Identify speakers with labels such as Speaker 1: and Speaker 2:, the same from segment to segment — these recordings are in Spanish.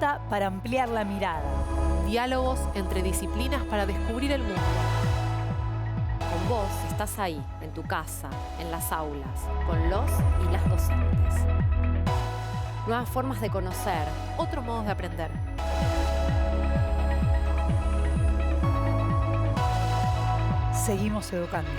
Speaker 1: herramienta para ampliar la mirada.
Speaker 2: Diálogos entre disciplinas para descubrir el mundo.
Speaker 3: Con vos estás ahí, en tu casa, en las aulas, con los y las docentes. Nuevas formas de conocer,
Speaker 2: Otros modos de aprender.
Speaker 1: Seguimos educando.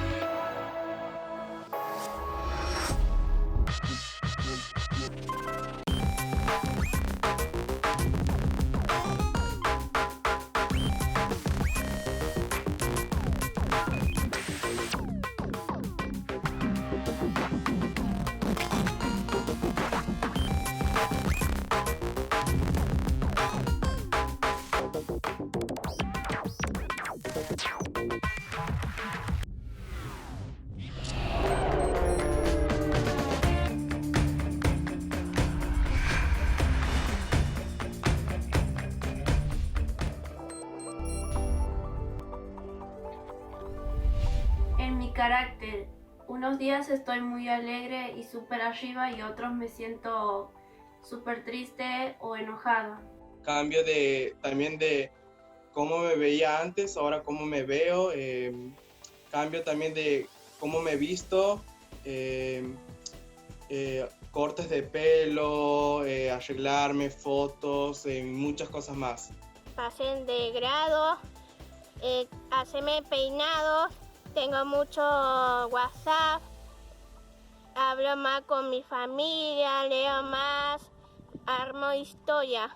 Speaker 4: En mi carácter, unos días estoy muy alegre y súper arriba y otros me siento súper triste o enojada.
Speaker 5: Cambio también de cómo me veía antes, ahora cómo me veo, cambio también de cómo me visto, cortes de pelo, arreglarme, fotos, muchas cosas más.
Speaker 6: Pasen de grado, hacerme peinados, tengo mucho WhatsApp, hablo más con mi familia, leo más, armo historia.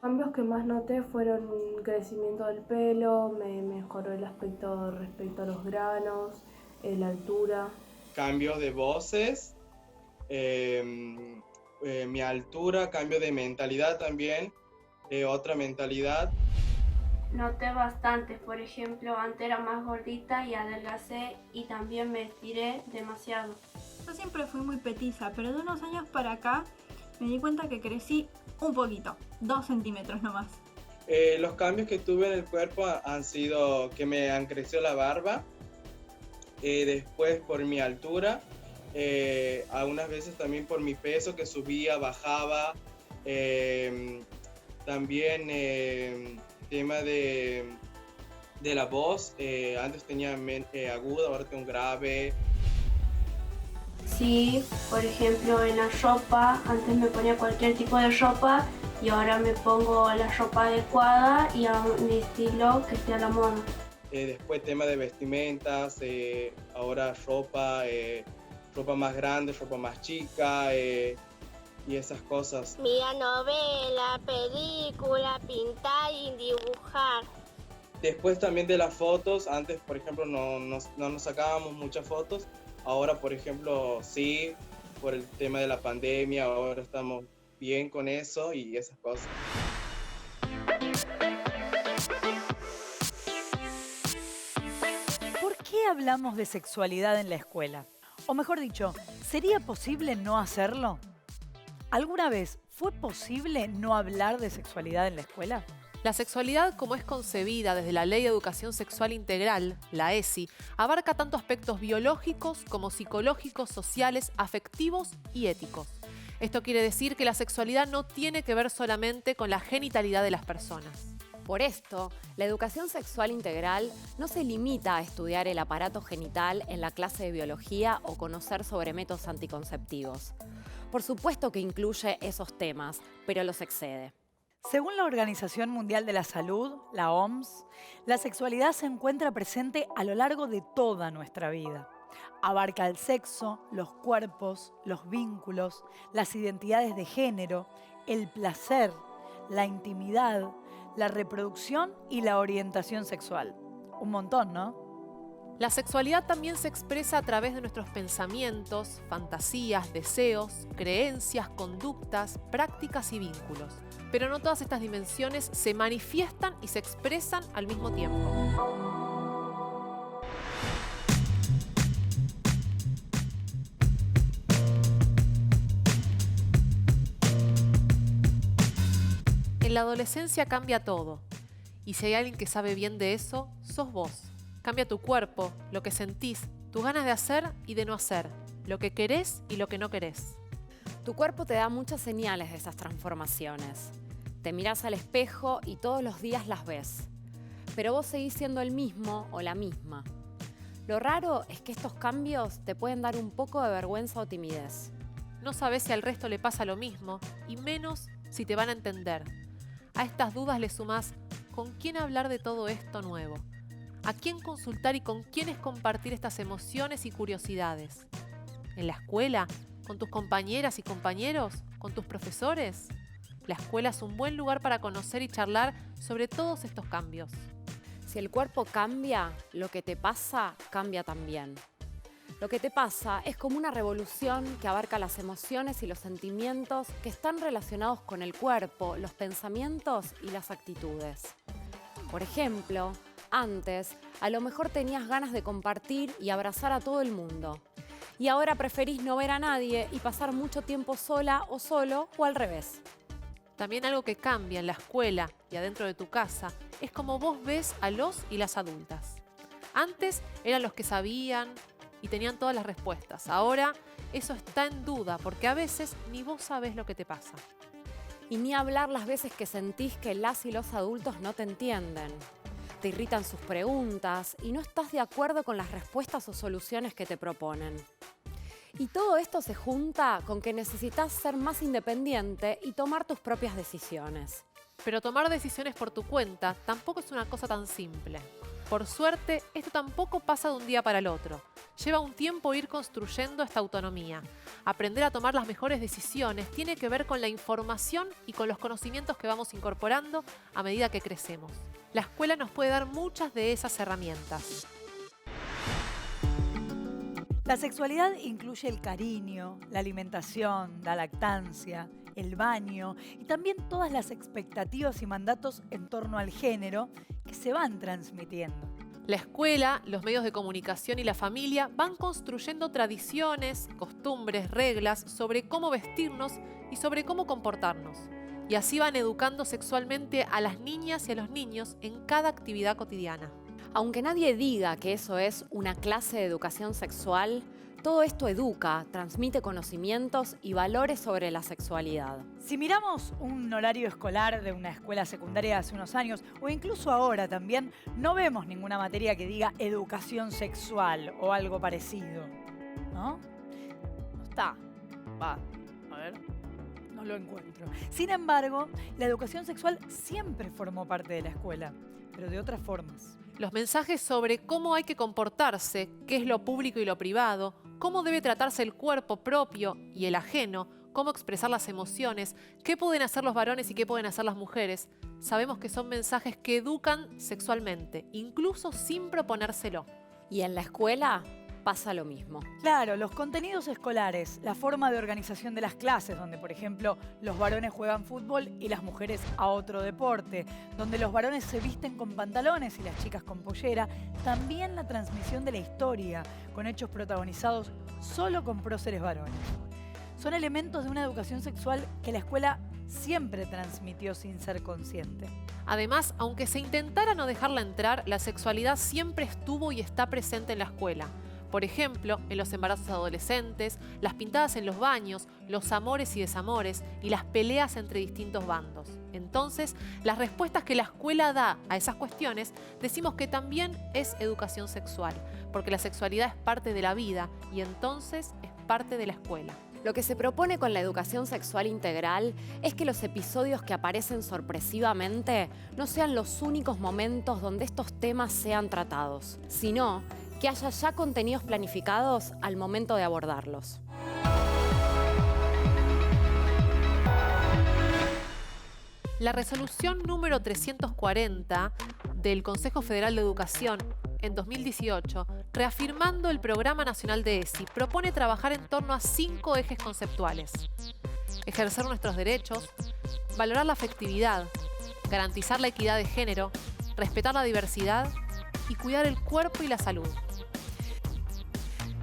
Speaker 7: Cambios que más noté fueron un crecimiento del pelo, me mejoró el aspecto respecto a los granos, la altura.
Speaker 5: Cambio de voces, mi altura, cambio de mentalidad también, otra mentalidad.
Speaker 4: Noté bastante, por ejemplo, antes era más gordita y adelgacé y también me estiré demasiado.
Speaker 8: Yo siempre fui muy petiza, pero de unos años para acá me di cuenta que crecí un poquito, 2 centímetros nomás.
Speaker 5: Los cambios que tuve en el cuerpo han sido que me han crecido la barba, después por mi altura, algunas veces también por mi peso que subía, bajaba, también tema de la voz, antes tenía aguda, ahora tengo grave.
Speaker 4: Sí, por ejemplo en la ropa, antes me ponía cualquier tipo de ropa y ahora me pongo la ropa adecuada y a un estilo que esté a la moda.
Speaker 5: Después tema de vestimentas, ahora ropa más grande, ropa más chica y esas cosas.
Speaker 6: Mira novela, película, pintar y dibujar.
Speaker 5: Después también de las fotos, antes por ejemplo no nos sacábamos muchas fotos, ahora por ejemplo sí, por el tema de la pandemia, ahora estamos bien con eso y esas cosas.
Speaker 1: ¿Por qué hablamos de sexualidad en la escuela? O mejor dicho, ¿sería posible no hacerlo? ¿Alguna vez fue posible no hablar de sexualidad en la escuela?
Speaker 2: La sexualidad, como es concebida desde la Ley de Educación Sexual Integral, la ESI, abarca tanto aspectos biológicos como psicológicos, sociales, afectivos y éticos. Esto quiere decir que la sexualidad no tiene que ver solamente con la genitalidad de las personas.
Speaker 3: Por esto, la educación sexual integral no se limita a estudiar el aparato genital en la clase de biología o conocer sobre métodos anticonceptivos. Por supuesto que incluye esos temas, pero los excede.
Speaker 1: Según la Organización Mundial de la Salud, la OMS, la sexualidad se encuentra presente a lo largo de toda nuestra vida. Abarca el sexo, los cuerpos, los vínculos, las identidades de género, el placer, la intimidad, la reproducción y la orientación sexual. Un montón, ¿no?
Speaker 2: La sexualidad también se expresa a través de nuestros pensamientos, fantasías, deseos, creencias, conductas, prácticas y vínculos. Pero no todas estas dimensiones se manifiestan y se expresan al mismo tiempo. En la adolescencia cambia todo. Y si hay alguien que sabe bien de eso, sos vos. Cambia tu cuerpo, lo que sentís, tus ganas de hacer y de no hacer, lo que querés y lo que no querés.
Speaker 3: Tu cuerpo te da muchas señales de esas transformaciones. te mirás al espejo y todos los días las ves. Pero vos seguís siendo el mismo o la misma. Lo raro es que estos cambios te pueden dar un poco de vergüenza o timidez.
Speaker 2: No sabes si al resto le pasa lo mismo, y menos si te van a entender. A estas dudas le sumás con quién hablar de todo esto nuevo, a quién consultar y con quiénes compartir estas emociones y curiosidades. ¿En la escuela? ¿Con tus compañeras y compañeros? ¿Con tus profesores? La escuela es un buen lugar para conocer y charlar sobre todos estos cambios.
Speaker 3: Si el cuerpo cambia, lo que te pasa cambia también. Lo que te pasa es como una revolución que abarca las emociones y los sentimientos que están relacionados con el cuerpo, los pensamientos y las actitudes. Por ejemplo, antes a lo mejor tenías ganas de compartir y abrazar a todo el mundo. Y ahora preferís no ver a nadie y pasar mucho tiempo sola o solo o al revés.
Speaker 2: También algo que cambia en la escuela y adentro de tu casa es cómo vos ves a los y las adultas. Antes eran los que sabían y tenían todas las respuestas. Ahora eso está en duda porque a veces ni vos sabés lo que te pasa.
Speaker 3: Y ni hablar las veces que sentís que las y los adultos no te entienden. Te irritan sus preguntas y no estás de acuerdo con las respuestas o soluciones que te proponen. Y todo esto se junta con que necesitas ser más independiente y tomar tus propias decisiones.
Speaker 2: Pero tomar decisiones por tu cuenta tampoco es una cosa tan simple. Por suerte, esto tampoco pasa de un día para el otro. Lleva un tiempo ir construyendo esta autonomía. Aprender a tomar las mejores decisiones tiene que ver con la información y con los conocimientos que vamos incorporando a medida que crecemos. La escuela nos puede dar muchas de esas herramientas.
Speaker 1: La sexualidad incluye el cariño, la alimentación, la lactancia, el baño y también todas las expectativas y mandatos en torno al género que se van transmitiendo.
Speaker 2: La escuela, los medios de comunicación y la familia van construyendo tradiciones, costumbres, reglas sobre cómo vestirnos y sobre cómo comportarnos. Y así van educando sexualmente a las niñas y a los niños en cada actividad cotidiana.
Speaker 3: Aunque nadie diga que eso es una clase de educación sexual, todo esto educa, transmite conocimientos y valores sobre la sexualidad.
Speaker 1: Si miramos un horario escolar de una escuela secundaria de hace unos años, o incluso ahora también, no vemos ninguna materia que diga educación sexual o algo parecido, ¿no? No está. Va, a ver. No lo encuentro. Sin embargo, la educación sexual siempre formó parte de la escuela, pero de otras formas.
Speaker 2: Los mensajes sobre cómo hay que comportarse, qué es lo público y lo privado, cómo debe tratarse el cuerpo propio y el ajeno, cómo expresar las emociones, qué pueden hacer los varones y qué pueden hacer las mujeres, sabemos que son mensajes que educan sexualmente, incluso sin proponérselo.
Speaker 3: Y en la escuela pasa lo mismo.
Speaker 1: Claro, los contenidos escolares, la forma de organización de las clases, donde por ejemplo los varones juegan fútbol y las mujeres a otro deporte, donde los varones se visten con pantalones y las chicas con pollera, también la transmisión de la historia, con hechos protagonizados solo con próceres varones. Son elementos de una educación sexual que la escuela siempre transmitió sin ser consciente.
Speaker 2: Además, aunque se intentara no dejarla entrar, la sexualidad siempre estuvo y está presente en la escuela. Por ejemplo, en los embarazos adolescentes, las pintadas en los baños, los amores y desamores y las peleas entre distintos bandos. Entonces, las respuestas que la escuela da a esas cuestiones, decimos que también es educación sexual, porque la sexualidad es parte de la vida y entonces es parte de la escuela.
Speaker 3: Lo que se propone con la educación sexual integral es que los episodios que aparecen sorpresivamente no sean los únicos momentos donde estos temas sean tratados, sino que haya ya contenidos planificados al momento de abordarlos.
Speaker 2: La resolución número 340 del Consejo Federal de Educación en 2018, reafirmando el Programa Nacional de ESI, propone trabajar en torno a 5 ejes conceptuales: ejercer nuestros derechos, valorar la afectividad, garantizar la equidad de género, respetar la diversidad y cuidar el cuerpo y la salud.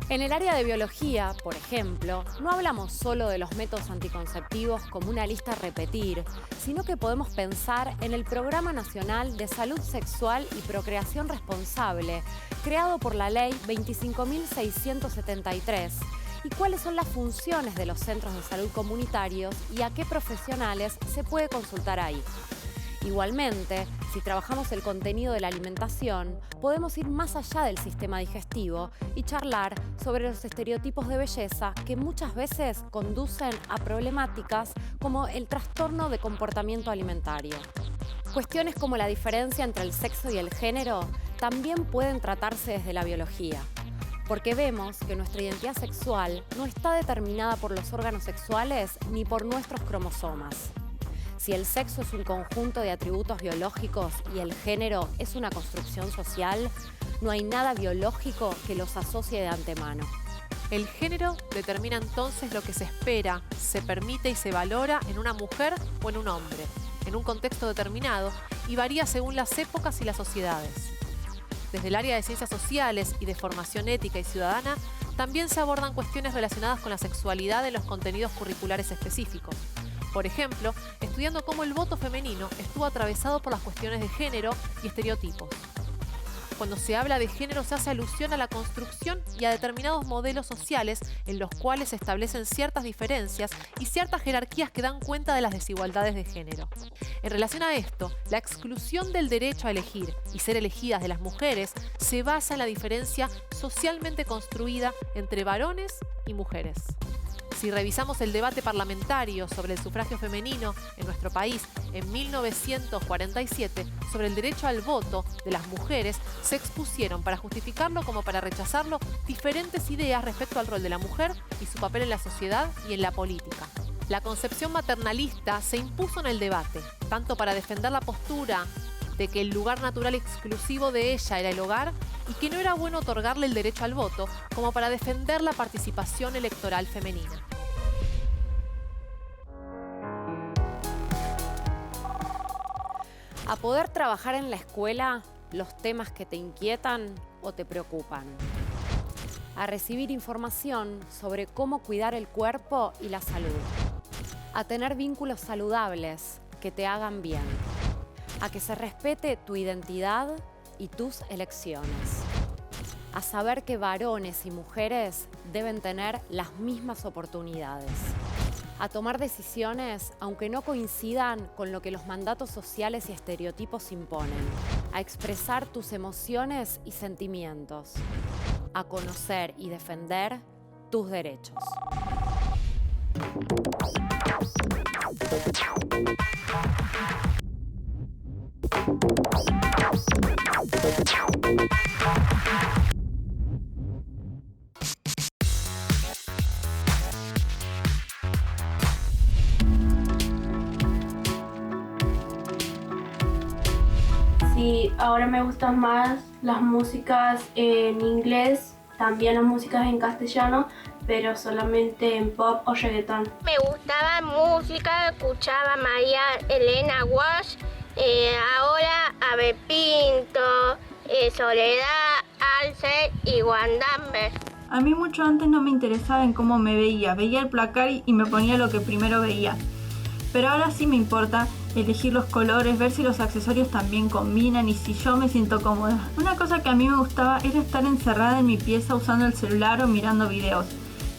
Speaker 3: En el área de biología, por ejemplo, no hablamos solo de los métodos anticonceptivos como una lista a repetir, sino que podemos pensar en el Programa Nacional de Salud Sexual y Procreación Responsable, creado por la Ley 25.673, y cuáles son las funciones de los centros de salud comunitarios y a qué profesionales se puede consultar ahí. Igualmente, si trabajamos el contenido de la alimentación, podemos ir más allá del sistema digestivo y charlar sobre los estereotipos de belleza que muchas veces conducen a problemáticas como el trastorno de comportamiento alimentario. Cuestiones como la diferencia entre el sexo y el género también pueden tratarse desde la biología, porque vemos que nuestra identidad sexual no está determinada por los órganos sexuales ni por nuestros cromosomas. Si el sexo es un conjunto de atributos biológicos y el género es una construcción social, no hay nada biológico que los asocie de antemano.
Speaker 2: El género determina entonces lo que se espera, se permite y se valora en una mujer o en un hombre, en un contexto determinado, y varía según las épocas y las sociedades. Desde el área de ciencias sociales y de formación ética y ciudadana, también se abordan cuestiones relacionadas con la sexualidad en los contenidos curriculares específicos. Por ejemplo, estudiando cómo el voto femenino estuvo atravesado por las cuestiones de género y estereotipos. Cuando se habla de género se hace alusión a la construcción y a determinados modelos sociales en los cuales se establecen ciertas diferencias y ciertas jerarquías que dan cuenta de las desigualdades de género. En relación a esto, la exclusión del derecho a elegir y ser elegidas de las mujeres se basa en la diferencia socialmente construida entre varones y mujeres. Si revisamos el debate parlamentario sobre el sufragio femenino en nuestro país en 1947, sobre el derecho al voto de las mujeres, se expusieron para justificarlo como para rechazarlo diferentes ideas respecto al rol de la mujer y su papel en la sociedad y en la política. La concepción maternalista se impuso en el debate, tanto para defender la postura de que el lugar natural exclusivo de ella era el hogar y que no era bueno otorgarle el derecho al voto, como para defender la participación electoral femenina.
Speaker 3: A poder trabajar en la escuela los temas que te inquietan o te preocupan. A recibir información sobre cómo cuidar el cuerpo y la salud. A tener vínculos saludables que te hagan bien. A que se respete tu identidad y tus elecciones. A saber que varones y mujeres deben tener las mismas oportunidades. A tomar decisiones aunque no coincidan con lo que los mandatos sociales y estereotipos imponen. A expresar tus emociones y sentimientos. A conocer y defender tus derechos.
Speaker 4: Sí, ahora me gustan más las músicas en inglés, también las músicas en castellano, pero solamente en pop o reggaetón.
Speaker 6: Me gustaba música, escuchaba a María Elena Walsh, ahora Abel Pinto, Soledad, Alce y Wandamber.
Speaker 8: A mí mucho antes no me interesaba en cómo me veía el placar y me ponía lo que primero veía. Pero ahora sí me importa elegir los colores, ver si los accesorios también combinan y si yo me siento cómoda. Una cosa que a mí me gustaba era estar encerrada en mi pieza usando el celular o mirando videos.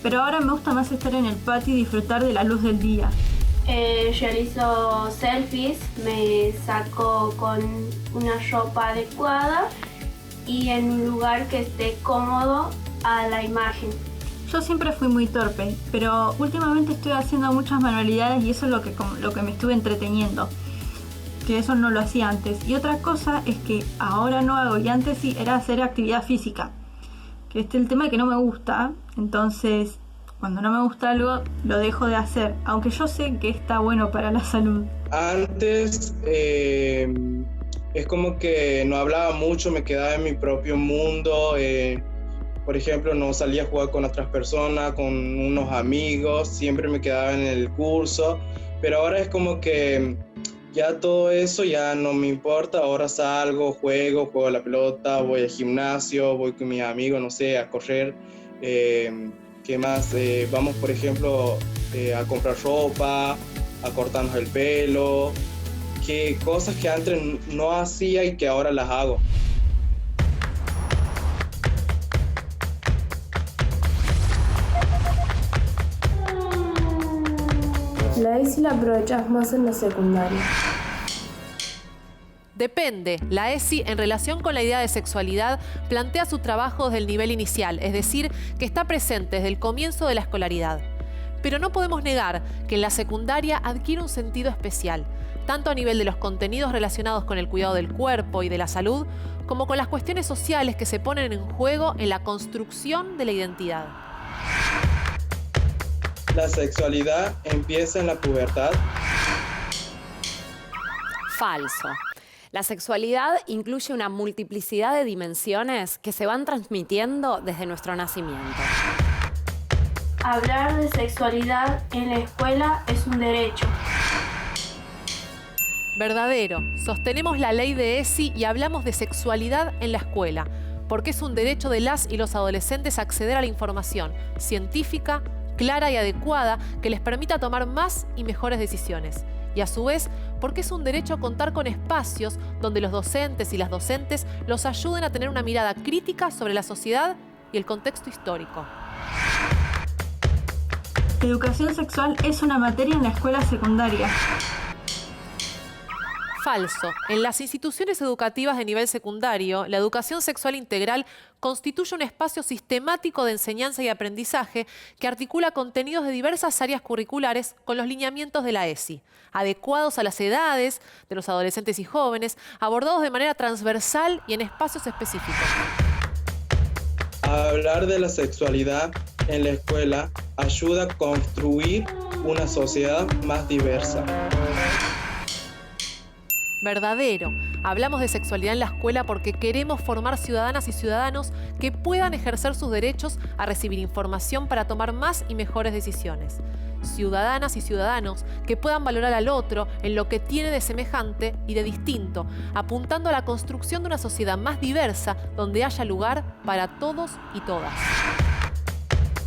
Speaker 8: Pero ahora me gusta más estar en el patio y disfrutar de la luz del día.
Speaker 4: Realizo selfies, me saco con una ropa adecuada y en un lugar que esté cómodo a la imagen.
Speaker 8: Yo siempre fui muy torpe, pero últimamente estoy haciendo muchas manualidades y eso es lo que me estuve entreteniendo, que eso no lo hacía antes. Y otra cosa es que ahora no hago, y antes sí, era hacer actividad física, que este es el tema que no me gusta, entonces cuando no me gusta algo lo dejo de hacer, aunque yo sé que está bueno para la salud.
Speaker 5: Antes es como que no hablaba mucho, me quedaba en mi propio mundo. Por ejemplo, no salía a jugar con otras personas, con unos amigos, siempre me quedaba en el curso, pero ahora es como que ya todo eso ya no me importa, ahora salgo, juego a la pelota, voy al gimnasio, voy con mis amigos, no sé, a correr, ¿qué más? Vamos, por ejemplo, a comprar ropa, a cortarnos el pelo, que cosas que antes no hacía y que ahora las hago.
Speaker 7: La ESI la aprovechás más en la secundaria.
Speaker 2: Depende. La ESI, en relación con la idea de sexualidad, plantea su trabajo desde el nivel inicial, es decir, que está presente desde el comienzo de la escolaridad. Pero no podemos negar que en la secundaria adquiere un sentido especial, tanto a nivel de los contenidos relacionados con el cuidado del cuerpo y de la salud, como con las cuestiones sociales que se ponen en juego en la construcción de la identidad.
Speaker 5: La sexualidad empieza en la pubertad.
Speaker 3: Falso. La sexualidad incluye una multiplicidad de dimensiones que se van transmitiendo desde nuestro nacimiento.
Speaker 4: Hablar de sexualidad en la escuela es un derecho.
Speaker 2: Verdadero. Sostenemos la ley de ESI y hablamos de sexualidad en la escuela, porque es un derecho de las y los adolescentes acceder a la información científica, clara y adecuada que les permita tomar más y mejores decisiones. Y a su vez, porque es un derecho contar con espacios donde los docentes y las docentes los ayuden a tener una mirada crítica sobre la sociedad y el contexto histórico.
Speaker 8: Educación sexual es una materia en la escuela secundaria.
Speaker 2: Falso. En las instituciones educativas de nivel secundario, la educación sexual integral constituye un espacio sistemático de enseñanza y aprendizaje que articula contenidos de diversas áreas curriculares con los lineamientos de la ESI, adecuados a las edades de los adolescentes y jóvenes, abordados de manera transversal y en espacios específicos.
Speaker 5: Hablar de la sexualidad en la escuela ayuda a construir una sociedad más diversa.
Speaker 2: Verdadero. Hablamos de sexualidad en la escuela porque queremos formar ciudadanas y ciudadanos que puedan ejercer sus derechos a recibir información para tomar más y mejores decisiones. Ciudadanas y ciudadanos que puedan valorar al otro en lo que tiene de semejante y de distinto, apuntando a la construcción de una sociedad más diversa donde haya lugar para todos y todas.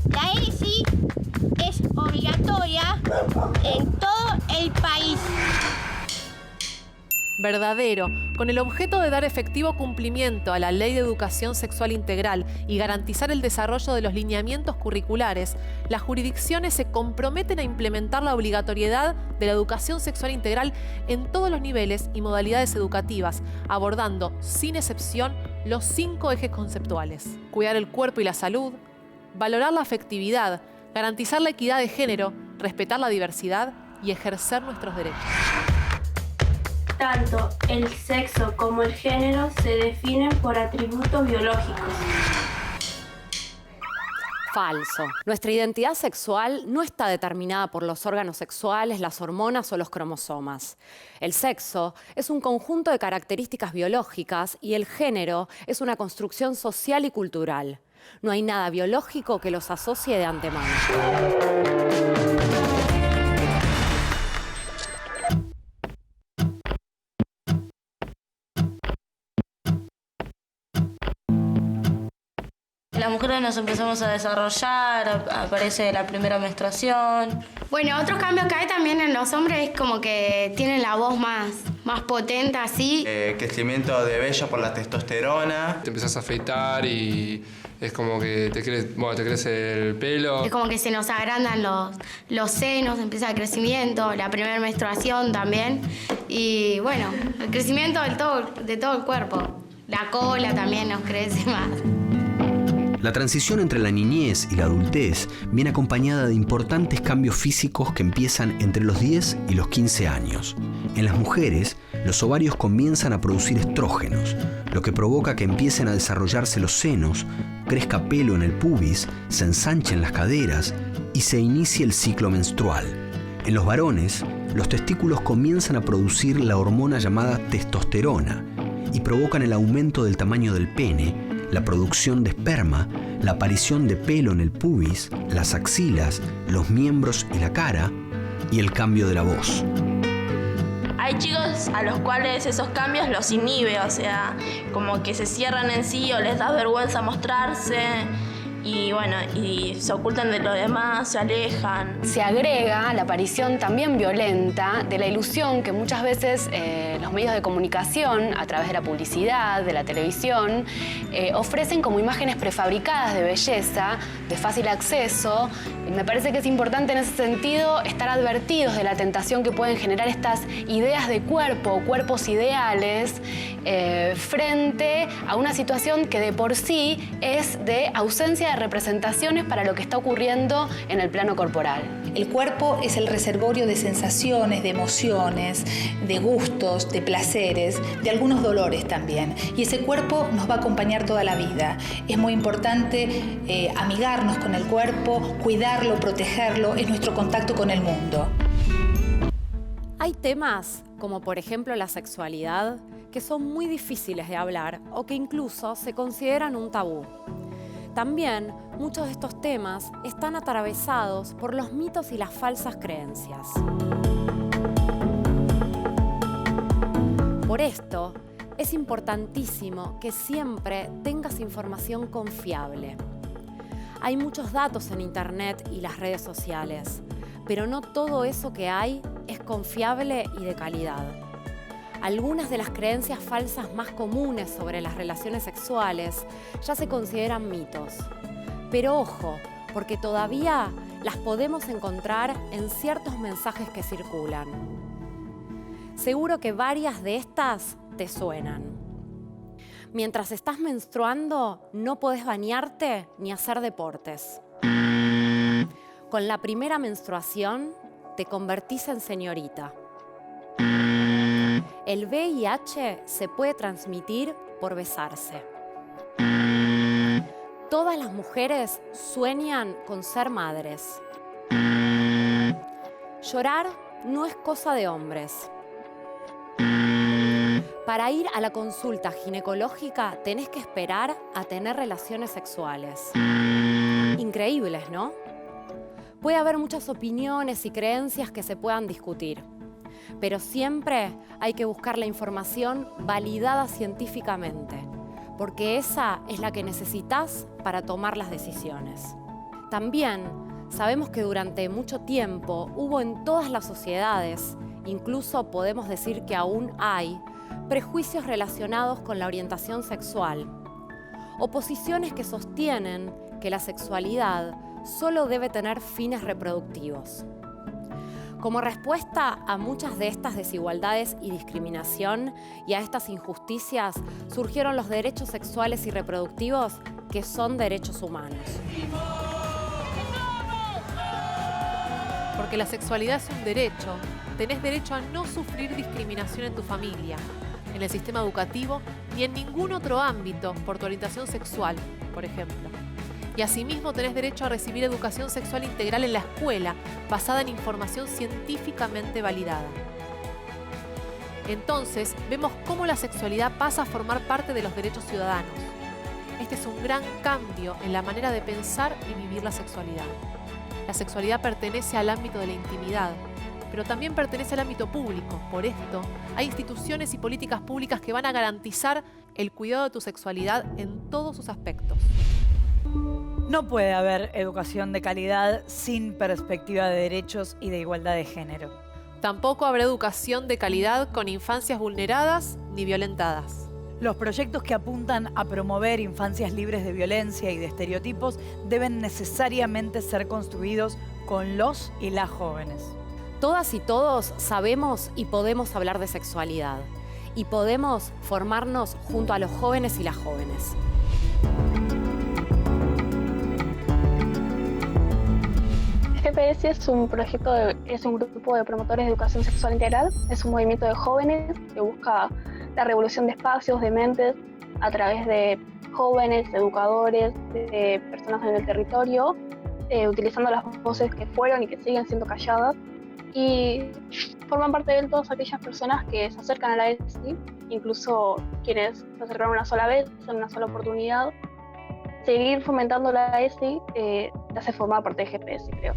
Speaker 6: La ESI es obligatoria en todo el país.
Speaker 2: Verdadero. Con el objeto de dar efectivo cumplimiento a la Ley de Educación Sexual Integral y garantizar el desarrollo de los lineamientos curriculares, las jurisdicciones se comprometen a implementar la obligatoriedad de la educación sexual integral en todos los niveles y modalidades educativas, abordando, sin excepción, los 5 ejes conceptuales: cuidar el cuerpo y la salud, valorar la afectividad, garantizar la equidad de género, respetar la diversidad y ejercer nuestros derechos.
Speaker 4: Tanto el sexo como el género se definen por atributos biológicos.
Speaker 3: Falso. Nuestra identidad sexual no está determinada por los órganos sexuales, las hormonas o los cromosomas. El sexo es un conjunto de características biológicas y el género es una construcción social y cultural. No hay nada biológico que los asocie de antemano.
Speaker 9: Las mujeres nos empezamos a desarrollar, aparece la primera menstruación.
Speaker 10: Bueno, otros cambios que hay también en los hombres es como que tienen la voz más potente, así.
Speaker 11: Crecimiento de vello por la testosterona.
Speaker 12: Te empezás a afeitar y es como que te crece el pelo.
Speaker 10: Es como que se nos agrandan los senos, empieza el crecimiento, la primera menstruación también. Y bueno, el crecimiento de todo el cuerpo. La cola también nos crece más.
Speaker 13: La transición entre la niñez y la adultez viene acompañada de importantes cambios físicos que empiezan entre los 10 y los 15 años. En las mujeres, los ovarios comienzan a producir estrógenos, lo que provoca que empiecen a desarrollarse los senos, crezca pelo en el pubis, se ensanchen las caderas y se inicie el ciclo menstrual. En los varones, los testículos comienzan a producir la hormona llamada testosterona y provocan el aumento del tamaño del pene, la producción de esperma, la aparición de pelo en el pubis, las axilas, los miembros y la cara, y el cambio de la voz.
Speaker 9: Hay chicos a los cuales esos cambios los inhibe, o sea, como que se cierran en sí o les da vergüenza mostrarse. y bueno, y se ocultan de lo demás, se alejan.
Speaker 14: Se agrega la aparición también violenta de la ilusión que muchas veces los medios de comunicación, a través de la publicidad, de la televisión, ofrecen como imágenes prefabricadas de belleza, de fácil acceso. Me parece que es importante en ese sentido estar advertidos de la tentación que pueden generar estas ideas de cuerpo o cuerpos ideales frente a una situación que de por sí es de ausencia de representaciones para lo que está ocurriendo en el plano corporal.
Speaker 15: El cuerpo es el reservorio de sensaciones, de emociones, de gustos, de placeres, de algunos dolores también. Y ese cuerpo nos va a acompañar toda la vida. Es muy importante amigarnos con el cuerpo, cuidarlo, protegerlo, es nuestro contacto con el mundo.
Speaker 3: Hay temas, como por ejemplo la sexualidad, que son muy difíciles de hablar o que incluso se consideran un tabú. También muchos de estos temas están atravesados por los mitos y las falsas creencias. Por esto, es importantísimo que siempre tengas información confiable. Hay muchos datos en Internet y las redes sociales, pero no todo eso que hay es confiable y de calidad. Algunas de las creencias falsas más comunes sobre las relaciones sexuales ya se consideran mitos. Pero ojo, porque todavía las podemos encontrar en ciertos mensajes que circulan. Seguro que varias de estas te suenan. Mientras estás menstruando, no podés bañarte ni hacer deportes. Con la primera menstruación, te convertís en señorita. El VIH se puede transmitir por besarse. Todas las mujeres sueñan con ser madres. Llorar no es cosa de hombres. Para ir a la consulta ginecológica tenés que esperar a tener relaciones sexuales. Increíbles, ¿no? Puede haber muchas opiniones y creencias que se puedan discutir, pero siempre hay que buscar la información validada científicamente, porque esa es la que necesitas para tomar las decisiones. También sabemos que durante mucho tiempo hubo en todas las sociedades, incluso podemos decir que aún hay, prejuicios relacionados con la orientación sexual, o posiciones que sostienen que la sexualidad solo debe tener fines reproductivos. Como respuesta a muchas de estas desigualdades y discriminación y a estas injusticias, surgieron los derechos sexuales y reproductivos, que son derechos humanos.
Speaker 2: Porque la sexualidad es un derecho, tenés derecho a no sufrir discriminación en tu familia, en el sistema educativo ni en ningún otro ámbito por tu orientación sexual, por ejemplo. Y asimismo tenés derecho a recibir educación sexual integral en la escuela, basada en información científicamente validada. Entonces, vemos cómo la sexualidad pasa a formar parte de los derechos ciudadanos. Este es un gran cambio en la manera de pensar y vivir la sexualidad. La sexualidad pertenece al ámbito de la intimidad, pero también pertenece al ámbito público. Por esto, hay instituciones y políticas públicas que van a garantizar el cuidado de tu sexualidad en todos sus aspectos.
Speaker 1: No puede haber educación de calidad sin perspectiva de derechos y de igualdad de género.
Speaker 2: Tampoco habrá educación de calidad con infancias vulneradas ni violentadas.
Speaker 1: Los proyectos que apuntan a promover infancias libres de violencia y de estereotipos deben necesariamente ser construidos con los y las jóvenes.
Speaker 3: Todas y todos sabemos y podemos hablar de sexualidad y podemos formarnos junto a los jóvenes y las jóvenes.
Speaker 16: GPS es un grupo de promotores de educación sexual integral. Es un movimiento de jóvenes que busca la revolución de espacios, de mentes, a través de jóvenes, educadores, de personas en el territorio, utilizando las voces que fueron y que siguen siendo calladas. Y forman parte de él todas aquellas personas que se acercan a la ESI, incluso quienes se acercaron una sola vez, en una sola oportunidad. Seguir fomentando la ESI te hace formar parte de GPS, creo.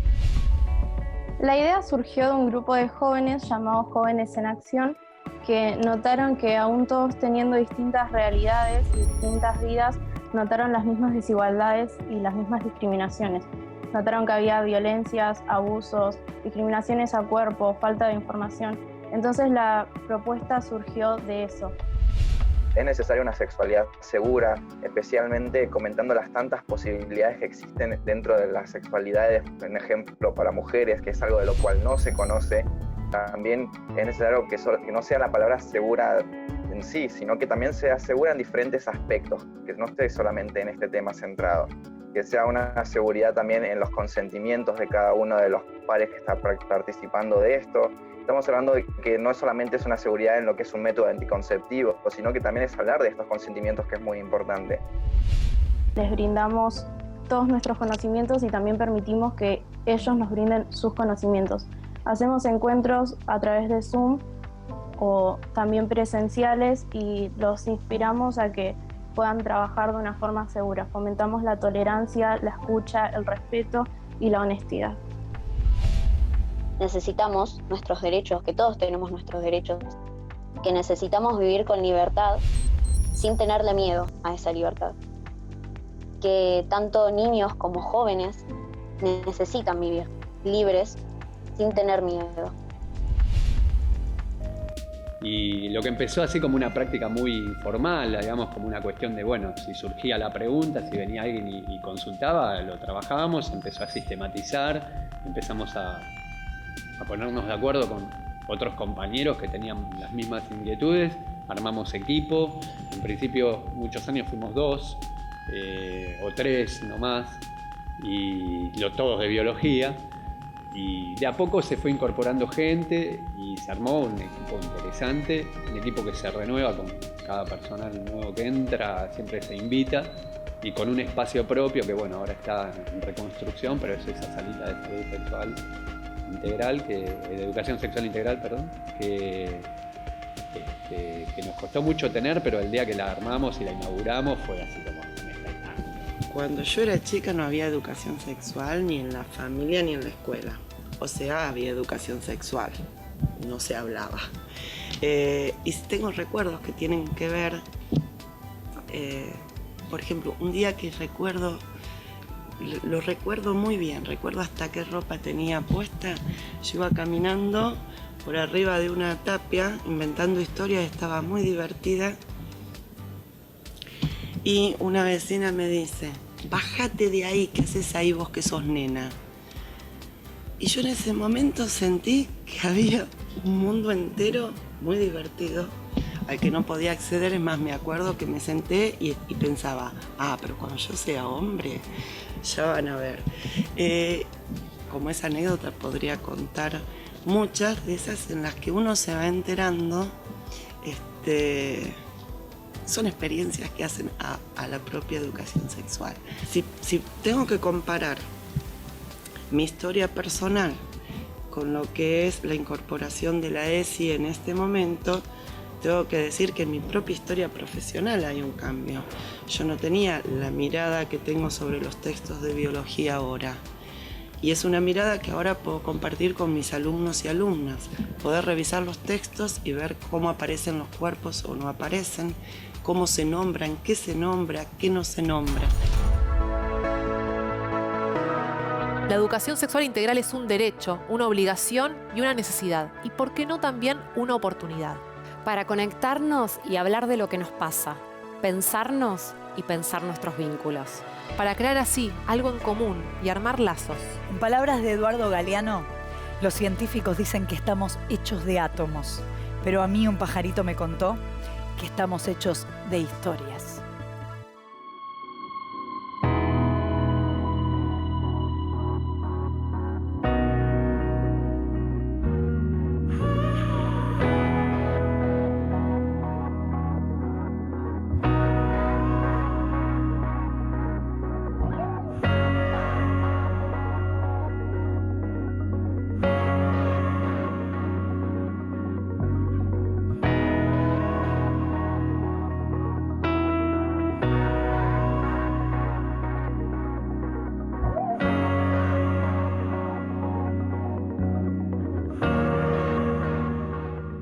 Speaker 17: La idea surgió de un grupo de jóvenes llamados Jóvenes en Acción, que notaron que aún todos teniendo distintas realidades y distintas vidas, notaron las mismas desigualdades y las mismas discriminaciones. Notaron que había violencias, abusos, discriminaciones a cuerpo, falta de información. Entonces la propuesta surgió de eso.
Speaker 18: Es necesaria una sexualidad segura, especialmente comentando las tantas posibilidades que existen dentro de las sexualidades, por ejemplo, para mujeres, que es algo de lo cual no se conoce. También es necesario que no sea la palabra segura en sí, sino que también sea segura en diferentes aspectos, que no esté solamente en este tema centrado, que sea una seguridad también en los consentimientos de cada uno de los pares que está participando de esto. Estamos hablando de que no solamente es una seguridad en lo que es un método anticonceptivo, sino que también es hablar de estos consentimientos, que es muy importante.
Speaker 17: Les brindamos todos nuestros conocimientos y también permitimos que ellos nos brinden sus conocimientos. Hacemos encuentros a través de Zoom o también presenciales y los inspiramos a que puedan trabajar de una forma segura. Fomentamos la tolerancia, la escucha, el respeto y la honestidad.
Speaker 19: Necesitamos nuestros derechos, que todos tenemos nuestros derechos, que necesitamos vivir con libertad sin tenerle miedo a esa libertad, que tanto niños como jóvenes necesitan vivir libres sin tener miedo.
Speaker 20: Y lo que empezó así como una práctica muy informal, digamos, como una cuestión de, bueno, si surgía la pregunta, si venía alguien y consultaba, lo trabajábamos, empezó a sistematizar, empezamos a ponernos de acuerdo con otros compañeros que tenían las mismas inquietudes, armamos equipo, en principio muchos años fuimos 2 o 3 nomás, y todos de biología, y de a poco se fue incorporando gente y se armó un equipo interesante, un equipo que se renueva con cada personal nuevo que entra, siempre se invita, y con un espacio propio que bueno, ahora está en reconstrucción, pero es esa salita de salud sexual integral, de educación sexual integral, perdón, que nos costó mucho tener, pero el día que la armamos y la inauguramos fue así como un espectáculo.
Speaker 21: Cuando yo era chica no había educación sexual ni en la familia ni en la escuela. O sea, había educación sexual, no se hablaba. Y tengo recuerdos que tienen que ver, por ejemplo, un día que recuerdo, lo recuerdo muy bien, recuerdo hasta qué ropa tenía puesta. Yo iba caminando por arriba de una tapia, inventando historias, estaba muy divertida. Y una vecina me dice, bájate de ahí, ¿qué haces ahí vos que sos nena? Y yo en ese momento sentí que había un mundo entero muy divertido al que no podía acceder. Es más, me acuerdo que me senté y pensaba, pero cuando yo sea hombre, ya van a ver. Como esa anécdota podría contar muchas de esas en las que uno se va enterando. Son experiencias que hacen a la propia educación sexual. Si tengo que comparar mi historia personal con lo que es la incorporación de la ESI en este momento, tengo que decir que en mi propia historia profesional hay un cambio. Yo no tenía la mirada que tengo sobre los textos de biología ahora. Y es una mirada que ahora puedo compartir con mis alumnos y alumnas. Poder revisar los textos y ver cómo aparecen los cuerpos o no aparecen, cómo se nombran, qué se nombra, qué no se nombra.
Speaker 2: La educación sexual integral es un derecho, una obligación y una necesidad. Y por qué no también una oportunidad.
Speaker 3: Para conectarnos y hablar de lo que nos pasa, pensarnos y pensar nuestros vínculos.
Speaker 2: Para crear así algo en común y armar lazos.
Speaker 1: En palabras de Eduardo Galeano, los científicos dicen que estamos hechos de átomos, pero a mí un pajarito me contó que estamos hechos de historias.